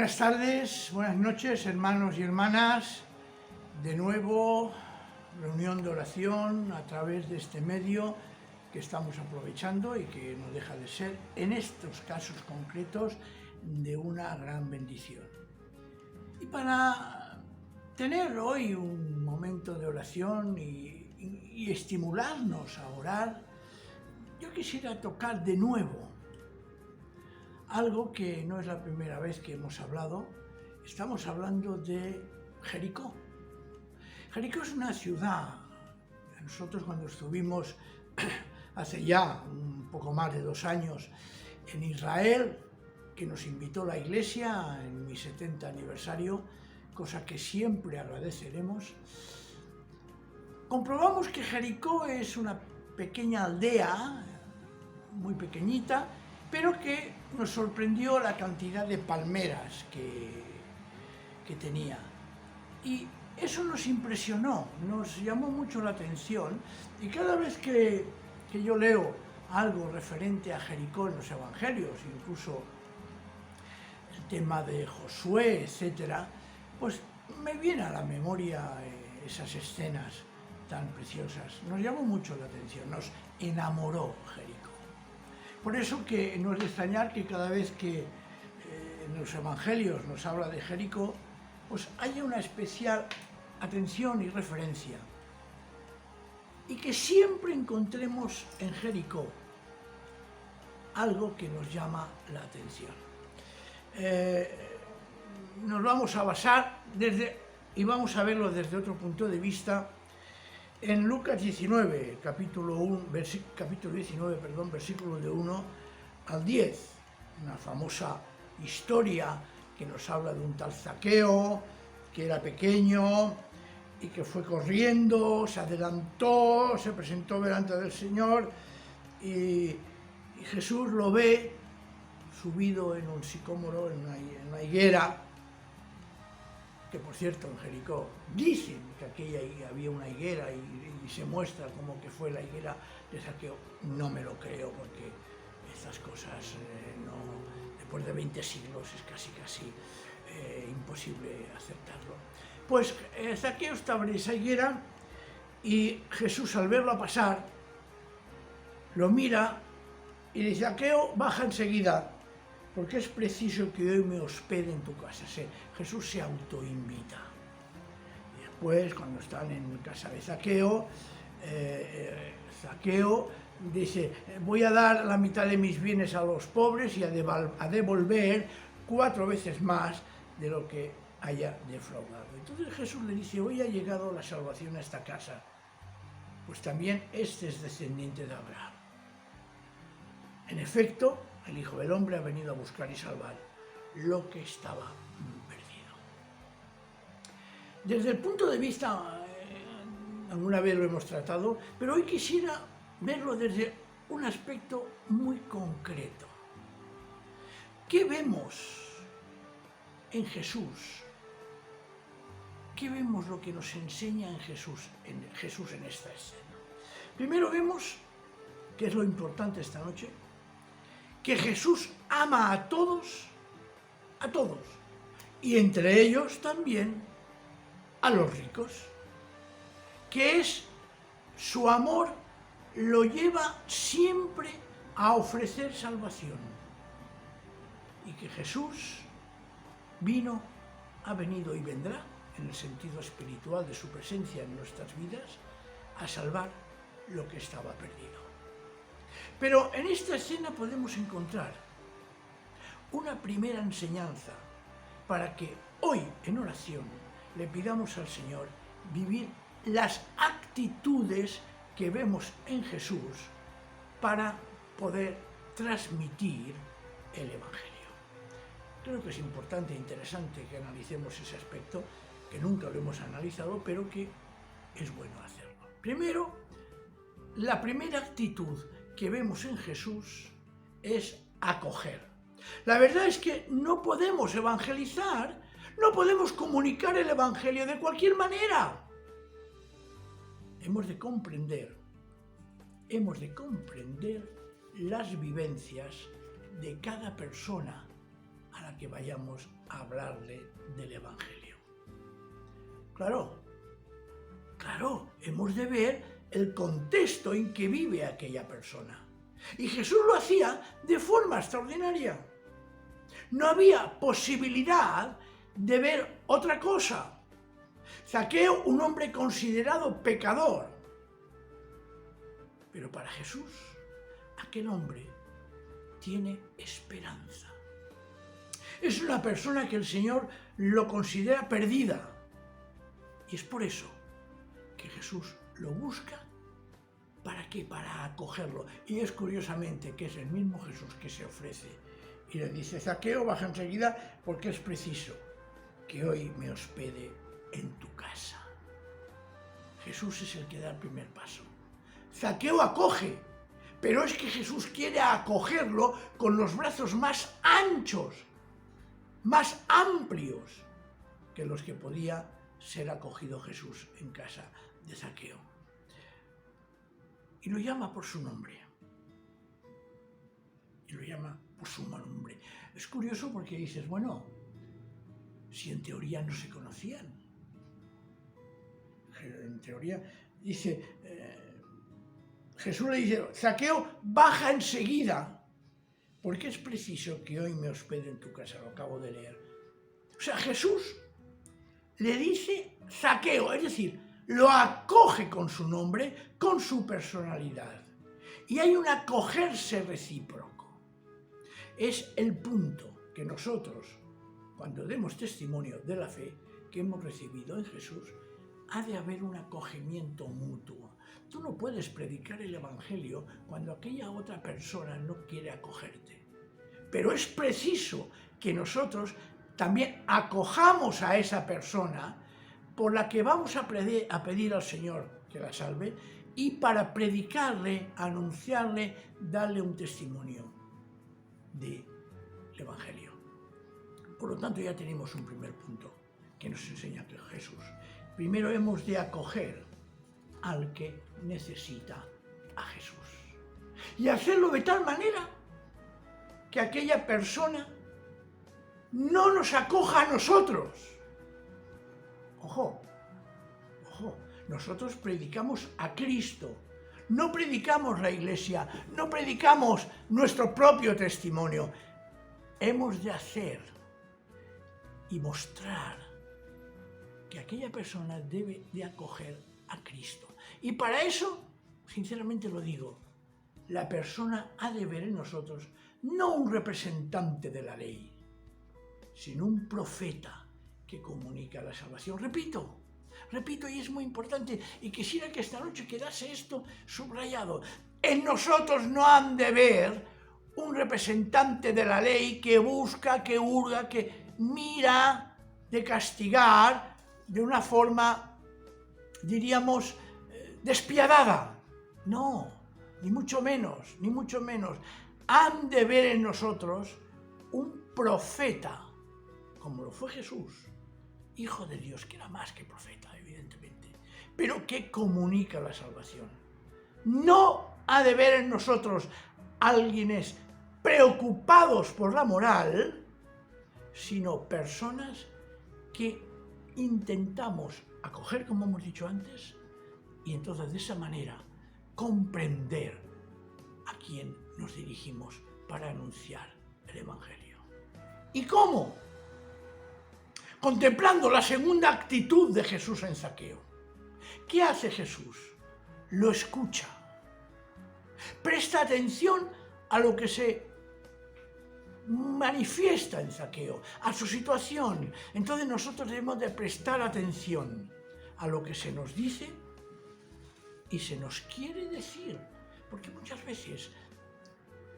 Buenas tardes, buenas noches, hermanos y hermanas. De nuevo, reunión de oración a través de este medio que estamos aprovechando y que no deja de ser, en estos casos concretos, de una gran bendición. Y para tener hoy un momento de oración y estimularnos a orar, yo quisiera tocar de nuevo algo que no es la primera vez que hemos hablado. Estamos hablando de Jericó. Jericó es una ciudad. Nosotros cuando estuvimos hace ya un poco más de 2 años en Israel, que nos invitó la Iglesia en mi 70 aniversario, cosa que siempre agradeceremos, comprobamos que Jericó es una pequeña aldea, muy pequeñita, pero que nos sorprendió la cantidad de palmeras que tenía. Y eso nos impresionó, nos llamó mucho la atención, y cada vez que yo leo algo referente a Jericó en los evangelios, incluso el tema de Josué, etc., pues me viene a la memoria esas escenas tan preciosas. Nos llamó mucho la atención, nos enamoró Jericó. Por eso que no es de extrañar que cada vez que en los evangelios nos habla de Jericó, pues haya una especial atención y referencia. Y que siempre encontremos en Jericó algo que nos llama la atención. Nos vamos a basar y vamos a verlo desde otro punto de vista en Lucas 19, capítulo 19, versículo de 1 al 10, una famosa historia que nos habla de un tal Zaqueo, que era pequeño y que fue corriendo, se adelantó, se presentó delante del Señor y Jesús lo ve subido en un sicómoro, en una higuera, que por cierto en Jericó dicen que aquella había una higuera y se muestra como que fue la higuera de Zaqueo. No me lo creo, porque estas cosas después de 20 siglos es casi imposible aceptarlo. Pues Zaqueo estaba en esa higuera y Jesús, al verlo pasar, lo mira y dice: Zaqueo, baja enseguida, porque es preciso que hoy me hospede en tu casa. Jesús se autoinvita. Y después, cuando están en casa de Zaqueo, Zaqueo dice: voy a dar la mitad de mis bienes a los pobres y a devolver 4 veces más de lo que haya defraudado. Entonces Jesús le dice: hoy ha llegado la salvación a esta casa, pues también este es descendiente de Abraham. En efecto, el Hijo del Hombre ha venido a buscar y salvar lo que estaba perdido. Desde el punto de vista, alguna vez lo hemos tratado, pero hoy quisiera verlo desde un aspecto muy concreto. ¿Qué vemos en Jesús? ¿Qué vemos lo que nos enseña en Jesús en esta escena? Primero vemos, que es lo importante esta noche, que Jesús ama a todos, y entre ellos también a los ricos, que es su amor lo lleva siempre a ofrecer salvación, y que Jesús ha venido y vendrá, en el sentido espiritual de su presencia en nuestras vidas, a salvar lo que estaba perdido. Pero en esta escena podemos encontrar una primera enseñanza para que hoy en oración le pidamos al Señor vivir las actitudes que vemos en Jesús para poder transmitir el Evangelio. Creo que es importante e interesante que analicemos ese aspecto, que nunca lo hemos analizado, pero que es bueno hacerlo. Primero, la primera actitud que vemos en Jesús es acoger. La verdad es que no podemos evangelizar, no podemos comunicar el Evangelio de cualquier manera. Hemos de comprender las vivencias de cada persona a la que vayamos a hablarle del Evangelio. Claro, hemos de ver el contexto en que vive aquella persona. Y Jesús lo hacía de forma extraordinaria. No había posibilidad de ver otra cosa. Zaqueo, un hombre considerado pecador. Pero para Jesús, aquel hombre tiene esperanza. Es una persona que el Señor lo considera perdida. Y es por eso que Jesús lo busca. ¿Para qué? Para acogerlo. Y es curiosamente que es el mismo Jesús que se ofrece y le dice: Zaqueo, baja enseguida porque es preciso que hoy me hospede en tu casa. Jesús es el que da el primer paso. Zaqueo acoge, pero es que Jesús quiere acogerlo con los brazos más anchos, más amplios que los que podía ser acogido Jesús en casa de Zaqueo. Y lo llama por su nombre. Y lo llama por su nombre. Es curioso porque dices, bueno, si en teoría no se conocían. En teoría, dice, Jesús le dice: Zaqueo, baja enseguida, porque es preciso que hoy me hospede en tu casa. Lo acabo de leer. O sea, Jesús le dice Zaqueo, es decir, lo acoge con su nombre, con su personalidad. Y hay un acogerse recíproco. Es el punto que nosotros, cuando demos testimonio de la fe que hemos recibido en Jesús, ha de haber un acogimiento mutuo. Tú no puedes predicar el Evangelio cuando aquella otra persona no quiere acogerte. Pero es preciso que nosotros también acojamos a esa persona por la que vamos a pedir al Señor que la salve, y para predicarle, anunciarle, darle un testimonio del Evangelio. Por lo tanto, ya tenemos un primer punto que nos enseña Jesús. Primero hemos de acoger al que necesita a Jesús. Y hacerlo de tal manera que aquella persona no nos acoja a nosotros. Ojo, nosotros predicamos a Cristo, no predicamos la Iglesia, no predicamos nuestro propio testimonio. Hemos de hacer y mostrar que aquella persona debe de acoger a Cristo. Y para eso, sinceramente lo digo, la persona ha de ver en nosotros no un representante de la ley, sino un profeta que comunica la salvación. Repito, y es muy importante, y quisiera que esta noche quedase esto subrayado. En nosotros no han de ver un representante de la ley que busca, que hurga, que mira de castigar de una forma, diríamos, despiadada. No, ni mucho menos. Han de ver en nosotros un profeta, como lo fue Jesús, Hijo de Dios, que era más que profeta, evidentemente, pero que comunica la salvación. No ha de ver en nosotros alguienes preocupados por la moral, sino personas que intentamos acoger, como hemos dicho antes, y entonces de esa manera comprender a quién nos dirigimos para anunciar el Evangelio. ¿Y cómo? Contemplando la segunda actitud de Jesús en Zaqueo. ¿Qué hace Jesús? Lo escucha. Presta atención a lo que se manifiesta en Zaqueo, a su situación. Entonces nosotros debemos de prestar atención a lo que se nos dice y se nos quiere decir. Porque muchas veces,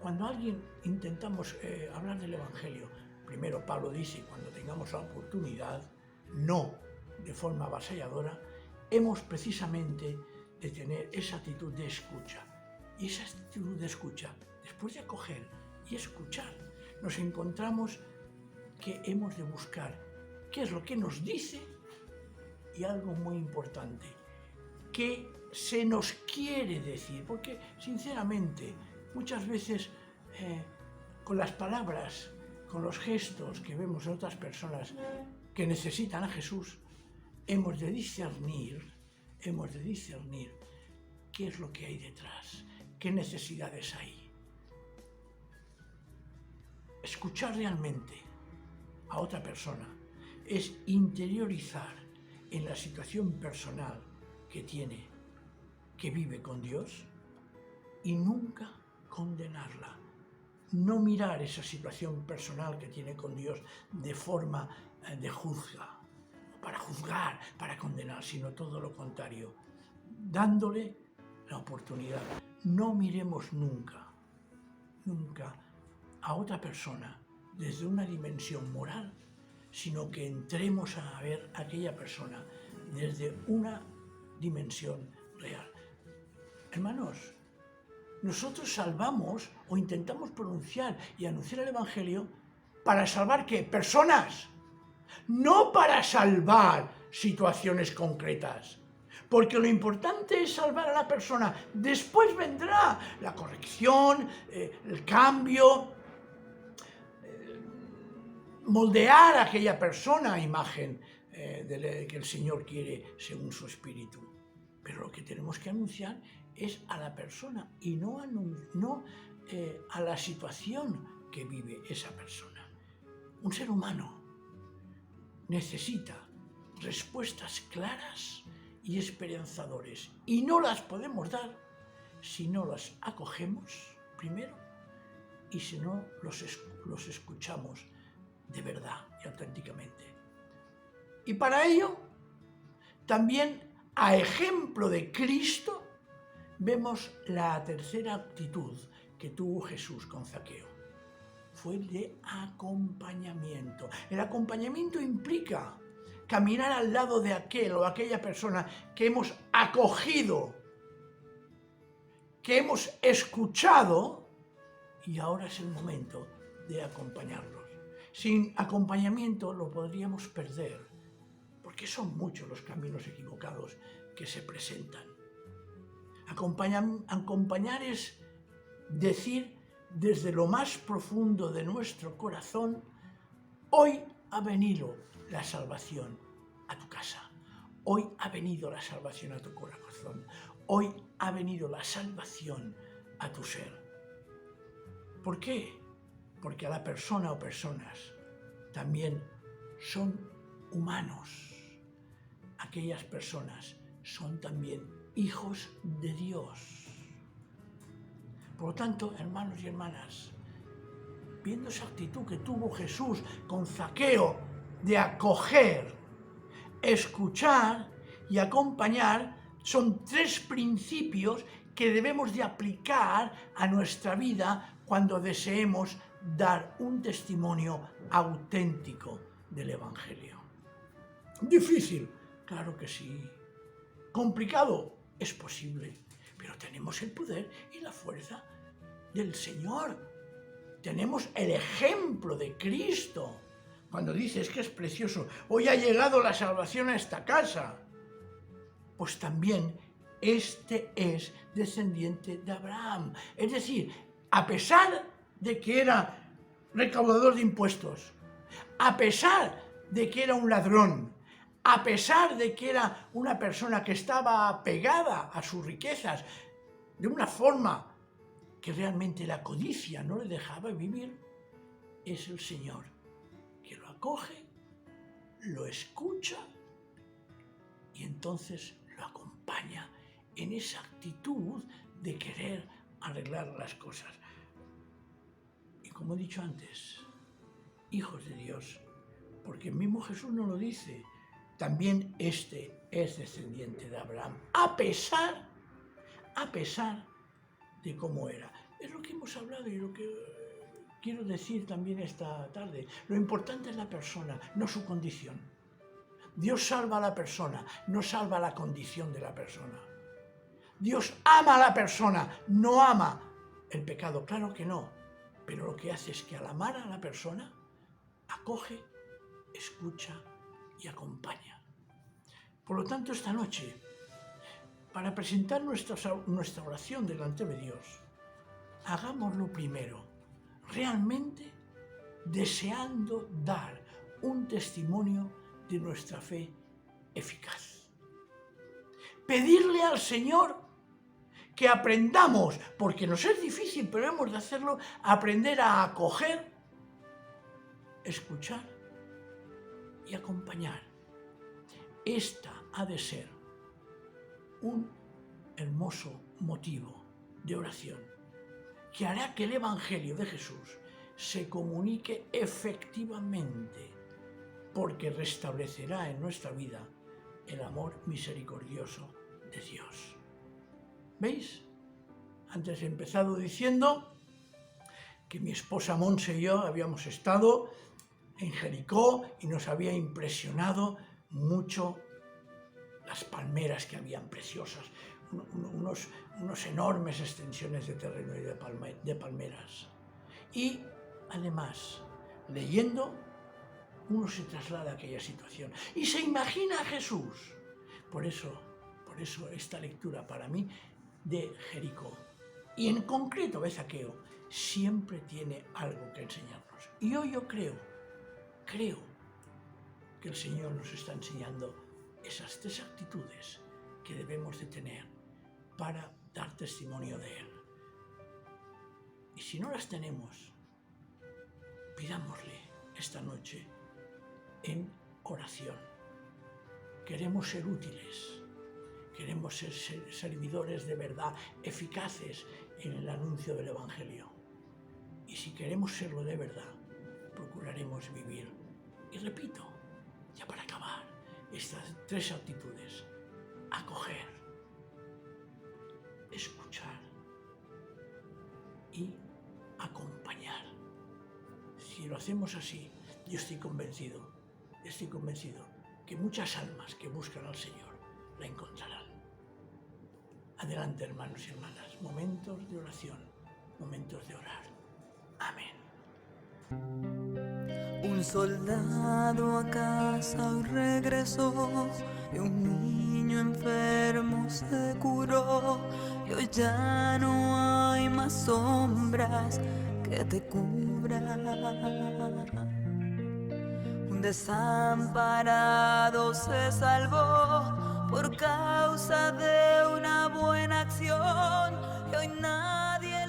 cuando alguien intentamos hablar del Evangelio, primero Pablo dice, cuando tengamos la oportunidad, no de forma avasalladora, hemos precisamente de tener esa actitud de escucha. Y esa actitud de escucha, después de acoger y escuchar, nos encontramos que hemos de buscar qué es lo que nos dice y algo muy importante, qué se nos quiere decir. Porque, sinceramente, muchas veces con las palabras, con los gestos que vemos en otras personas que necesitan a Jesús, hemos de discernir qué es lo que hay detrás, qué necesidades hay. Escuchar realmente a otra persona es interiorizar en la situación personal que tiene, que vive con Dios, y nunca condenarla. No mirar esa situación personal que tiene con Dios de forma de para juzgar, para condenar, sino todo lo contrario, dándole la oportunidad. No miremos nunca a otra persona desde una dimensión moral, sino que entremos a ver a aquella persona desde una dimensión real. Hermanos, nosotros salvamos o intentamos pronunciar y anunciar el Evangelio para salvar ¿qué? Personas, no para salvar situaciones concretas. Porque lo importante es salvar a la persona. Después vendrá la corrección, el cambio, moldear a aquella persona a imagen que el Señor quiere según su espíritu. Pero lo que tenemos que anunciar es a la persona y no a la situación que vive esa persona. Un ser humano necesita respuestas claras y esperanzadores, y no las podemos dar si no las acogemos primero y si no los escuchamos de verdad y auténticamente. Y para ello, también a ejemplo de Cristo, vemos la tercera actitud que tuvo Jesús con Zaqueo. Fue el de acompañamiento. El acompañamiento implica caminar al lado de aquel o aquella persona que hemos acogido, que hemos escuchado, y ahora es el momento de acompañarlos. Sin acompañamiento lo podríamos perder, porque son muchos los caminos equivocados que se presentan. Acompañar es decir desde lo más profundo de nuestro corazón: hoy ha venido la salvación a tu casa, hoy ha venido la salvación a tu corazón, hoy ha venido la salvación a tu ser. ¿Por qué? Porque a la persona o personas también son humanos. Aquellas personas son también hijos de Dios. Por lo tanto, hermanos y hermanas, viendo esa actitud que tuvo Jesús con Zaqueo de acoger, escuchar y acompañar, son tres principios que debemos de aplicar a nuestra vida cuando deseemos dar un testimonio auténtico del Evangelio. ¿Difícil? Claro que sí. ¿Complicado? Es posible, pero tenemos el poder y la fuerza del Señor. Tenemos el ejemplo de Cristo. Cuando dices que es precioso, hoy ha llegado la salvación a esta casa, pues también este es descendiente de Abraham. Es decir, a pesar de que era recaudador de impuestos, a pesar de que era un ladrón, a pesar de que era una persona que estaba apegada a sus riquezas de una forma que realmente la codicia no le dejaba vivir, es el Señor que lo acoge, lo escucha y entonces lo acompaña en esa actitud de querer arreglar las cosas. Y como he dicho antes, hijos de Dios, porque el mismo Jesús nos lo dice, también este es descendiente de Abraham, a pesar de cómo era. Es lo que hemos hablado y lo que quiero decir también esta tarde. Lo importante es la persona, no su condición. Dios salva a la persona, no salva la condición de la persona. Dios ama a la persona, no ama el pecado, claro que no. Pero lo que hace es que al amar a la persona, acoge, escucha y acompaña. Por lo tanto, esta noche, para presentar nuestra oración delante de Dios, hagámoslo primero, realmente deseando dar un testimonio de nuestra fe eficaz. Pedirle al Señor que aprendamos, porque nos es difícil, pero hemos de hacerlo, aprender a acoger, escuchar y acompañar. Esta ha de ser un hermoso motivo de oración que hará que el Evangelio de Jesús se comunique efectivamente, porque restablecerá en nuestra vida el amor misericordioso de Dios. ¿Veis? Antes he empezado diciendo que mi esposa Monse y yo habíamos estado en Jericó y nos había impresionado mucho las palmeras que habían preciosas, unos enormes extensiones de terreno y de palmeras. Y además, leyendo, uno se traslada a aquella situación y se imagina a Jesús. Por eso esta lectura para mí de Jericó, y en concreto de Zaqueo, siempre tiene algo que enseñarnos. Y hoy yo creo que el Señor nos está enseñando esas tres actitudes que debemos de tener para dar testimonio de Él. Y si no las tenemos, pidámosle esta noche en oración. Queremos ser útiles, queremos ser servidores de verdad, eficaces en el anuncio del Evangelio. Y si queremos serlo de verdad, procuraremos vivir. Y repito, ya para acabar, estas tres actitudes: acoger, escuchar y acompañar. Si lo hacemos así, yo estoy convencido que muchas almas que buscan al Señor la encontrarán. Adelante, hermanos y hermanas, momentos de oración, momentos de orar. Amén. Un soldado a casa hoy regresó y un niño enfermo se curó, y hoy ya no hay más sombras que te cubran. Un desamparado se salvó por causa de una buena acción, y hoy nadie